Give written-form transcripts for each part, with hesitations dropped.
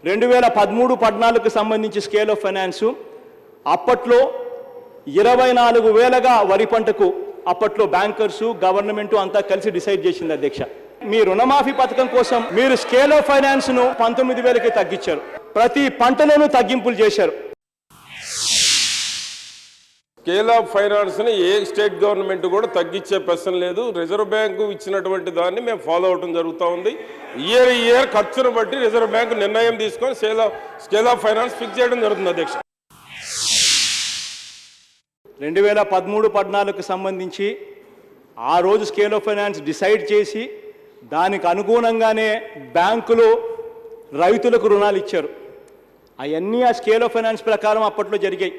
2013-14కు సంబంధించి scale of finance అప్పట్లో 24,000గా వరి పంటకు అప్పట్లో బ్యాంకర్స్ గవర్నమెంట్ అంతా కలిసి డిసైడ్ చేసింది అధ్యక్ష. మీ రుణమాఫీ పథకం కోసం మీరు స్కేల్ ఆఫ్ ఫైనాన్స్ ను 19,000కి తగ్గించారు. ప్రతి పంటలోనూ తగ్గింపులు చేశారు. స్కేల్ ఆఫ్ ఫైనాన్స్ ని ఏ స్టేట్ గవర్నమెంట్ కూడా తగ్గించే ప్రశ్న లేదు. రిజర్వ్ బ్యాంకు ఇచ్చినటువంటి దాన్ని మేము ఫాలో అవడం జరుగుతూ ఉంది. ఇయర్ ఖర్చును బట్టి రిజర్వ్ బ్యాంకు నిర్ణయం తీసుకొని స్కేల్ ఆఫ్ ఫైనాన్స్ ఫిక్స్ చేయడం జరుగుతుంది అధ్యక్ష. 2013-14కు సంబంధించి ఆ రోజు స్కేల్ ఆఫ్ ఫైనాన్స్ డిసైడ్ చేసి దానికి అనుగుణంగానే బ్యాంకులు రైతులకు రుణాలు ఇచ్చారు. అవన్నీ ఆ స్కేల్ ఆఫ్ ఫైనాన్స్ ప్రకారం అప్పట్లో జరిగాయి.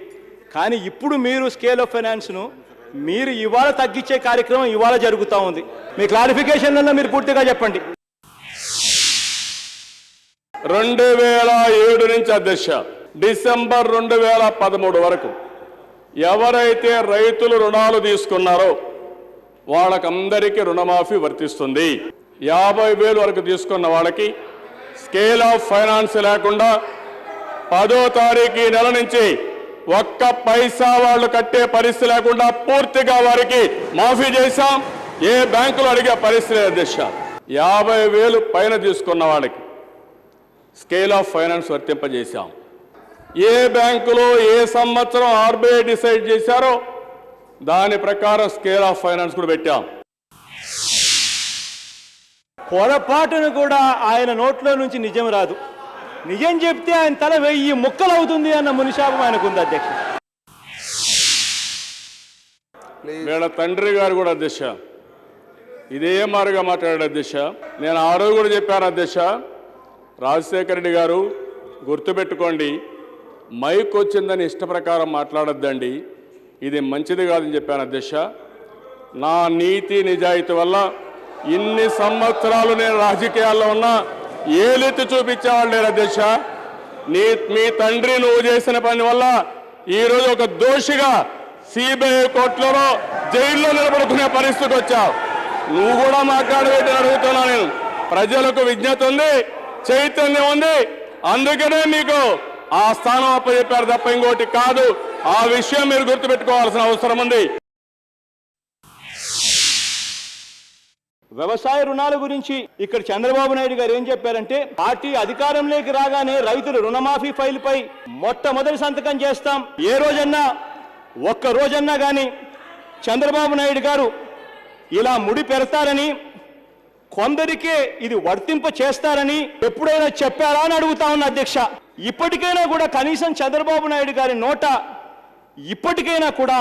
కానీ ఇప్పుడు మీరు స్కేల్ ఆఫ్ ఫైనాన్స్ను మీరు ఇవాళ తగ్గించే కార్యక్రమం ఇవాళ జరుగుతూ ఉంది. మీ క్లారిఫికేషన్లలో మీరు పూర్తిగా చెప్పండి. 2007 నుంచి అధ్యక్ష డిసెంబర్ 2013 వరకు ఎవరైతే రైతులు రుణాలు తీసుకున్నారో వాళ్ళకందరికీ రుణమాఫీ వర్తిస్తుంది. 50,000 వరకు తీసుకున్న వాళ్ళకి స్కేల్ ఆఫ్ ఫైనాన్స్ లేకుండా 10వ తారీఖు ఈ నెల నుంచి ఒక్క పైసా వాళ్ళు కట్టే పరిస్థితి లేకుండా పూర్తిగా వారికి మాఫీ చేశాం. ఏ బ్యాంకులు అడిగే పరిస్థితి లేదు అధ్యక్ష. 50,000 పైన తీసుకున్న వాళ్ళకి స్కేల్ ఆఫ్ ఫైనాన్స్ వర్తింపజేశాం. ఏ బ్యాంకులో ఏ సంవత్సరం ఆర్బీఐ డిసైడ్ చేశారో దాని ప్రకారం స్కేల్ ఆఫ్ ఫైనాన్స్ కూడా పెట్టాం. పొరపాటును కూడా ఆయన నోట్లో నుంచి నిజం రాదు. నిజం చెప్తే ఆయన తల 1000 ముక్కలు అవుతుంది అన్న మునిశాపం ఆయనకుంది అధ్యక్ష. వీళ్ళ తండ్రి గారు కూడా అధ్యక్ష ఇదే మారుగా మాట్లాడాడు అధ్యక్ష. నేను ఆ రోజు కూడా చెప్పాను అధ్యక్ష, రాజశేఖర రెడ్డి గారు గుర్తుపెట్టుకోండి, మైక్ వచ్చిందని ఇష్ట ప్రకారం మాట్లాడొద్దండి, ఇది మంచిది కాదని చెప్పాను అధ్యక్ష. నా నీతి నిజాయితీ వల్ల ఇన్ని సంవత్సరాలు నేను రాజకీయాల్లో ఉన్నా ఏలెత్తి చూపించేవాళ్ళు లేరు అధ్యక్ష. మీ తండ్రి నువ్వు చేసిన పని వల్ల ఈరోజు ఒక దోషిగా సిబిఐ కోర్టులో జైల్లో నిలబడుకునే పరిస్థితికి వచ్చావు. నువ్వు కూడా మాట్లాడబెట్టి అడుగుతున్నా. నేను ప్రజలకు విజ్ఞత ఉంది, చైతన్యం ఉంది, అందుకనే మీకు ఆ స్థానం అప్పచెప్పారు తప్ప ఇంకోటి కాదు. ఆ విషయం మీరు గుర్తుపెట్టుకోవాల్సిన అవసరం ఉంది. వ్యవసాయ రుణాల గురించి ఇక్కడ చంద్రబాబు నాయుడు గారు ఏం చెప్పారంటే, పార్టీ అధికారంలోకి రాగానే రైతుల రుణమాఫీ ఫైల్ పై మొట్టమొదటి సంతకం చేస్తాం. ఏ రోజన్నా ఒక్క రోజన్నా కానీ చంద్రబాబు నాయుడు గారు ఇలా ముడి పెడతారని, కొందరికే ఇది వర్తింప చేస్తారని ఎప్పుడైనా చెప్పారా అని అడుగుతా ఉన్న అధ్యక్ష. ఇప్పటికైనా కూడా కనీసం చంద్రబాబు నాయుడు గారి నోట ఇప్పటికైనా కూడా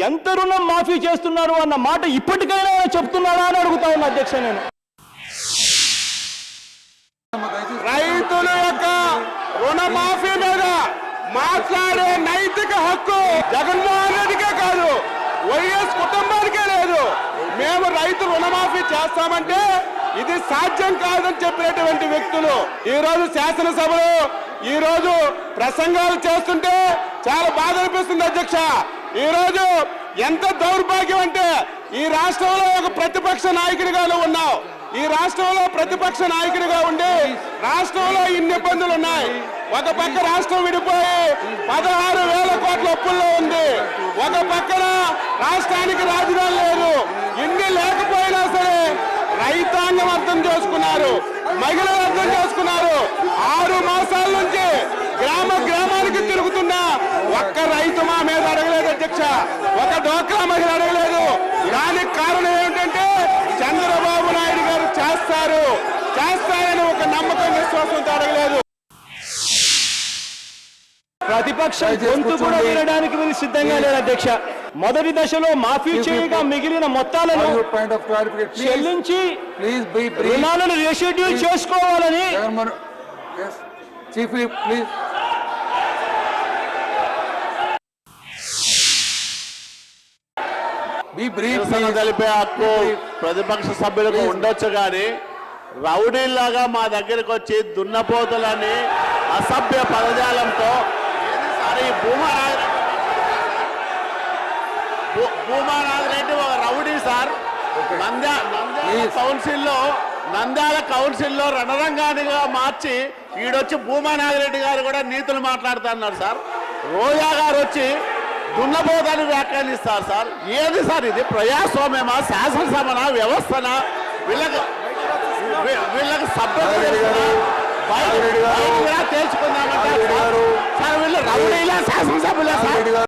ఎంత రుణం మాఫీ చేస్తున్నారు అన్న మాట ఇప్పటికైనా చెప్తున్నారా అని అడుగుతా ఉన్నా అధ్యక్ష. నేను రైతుల యొక్క రుణమాఫీ మీద మాట్లాడే నైతిక హక్కు జగన్మోహన్ రెడ్డికే కాదు, వైఎస్ కుటుంబానికే లేదు. మేము రైతు రుణమాఫీ చేస్తామంటే ఇది సాధ్యం కాదని చెప్పినటువంటి వ్యక్తులు ఈరోజు శాసనసభలో ఈరోజు ప్రసంగాలు చేస్తుంటే చాలా బాధ అనిపిస్తుంది అధ్యక్ష. ఈరోజు ఎంత దౌర్భాగ్యం అంటే, ఈ రాష్ట్రంలో ఒక ప్రతిపక్ష నాయకుడిగా ఉన్నావు. ఈ రాష్ట్రంలో ప్రతిపక్ష నాయకుడిగా ఉండి రాష్ట్రంలో ఇన్ని ఇబ్బందులు ఉన్నాయి. ఒక పక్క రాష్ట్రం విడిపోయి 16,000 కోట్ల అప్పుల్లో ఉంది. ఒక పక్కన రాష్ట్రానికి రాజధాని లేదు. ఇన్ని లేకపోయినా సరే రైతాంగం అర్థం చేసుకున్నారు, మహిళలు అర్థం చేసుకున్నారు. 6 మాసాల నుంచి గ్రామానికి తిరుగుతున్నా ఒక్క రైతు మా మీద అడగలేదు అధ్యక్ష, ఒక డోక్రా మహిళ అడగలేదు. దానికి కారణం ఏమిటంటే చంద్రబాబు నాయుడు గారు చేస్తారని ఒక నమ్మకం విశ్వాసంతో అడగలేదు. ప్రతిపక్షం గొంతు కూడా వినడానికి మీరు సిద్ధంగా లేరు అధ్యక్ష. మొదటి దశలో మాఫీ చేయగా మిగిలిన మొత్తాలను చెల్లించి రుణాలను రీషెడ్యూల్ చేసుకోవాలని తెలిపే హక్కు ప్రతిపక్ష సభ్యులకు ఉండొచ్చు, కానీ రౌడీలాగా మా దగ్గరకు వచ్చి దున్నపోతులని అసభ్య పదజాలంతో భూమానాథ్ రెడ్డి ఒక రౌడీ సార్. నంద్యాల కౌన్సిల్లో రణరంగానిగా మార్చి ఈడొచ్చి భూమా నాగిరెడ్డి గారు కూడా నీతులు మాట్లాడుతున్నారు సార్. రోజా గారు వచ్చి దున్నపోతాన్ని వ్యాఖ్యానిస్తారు సార్. ఏది సార్ ఇది? ప్రజాస్వామ్యమా, శాసనసభనా, వ్యవస్థనా? వీళ్ళకి సభ్యత తేల్చుకుందామంటారు సార్. వీళ్ళు రౌడీలా శాసనసభ్యులా సార్?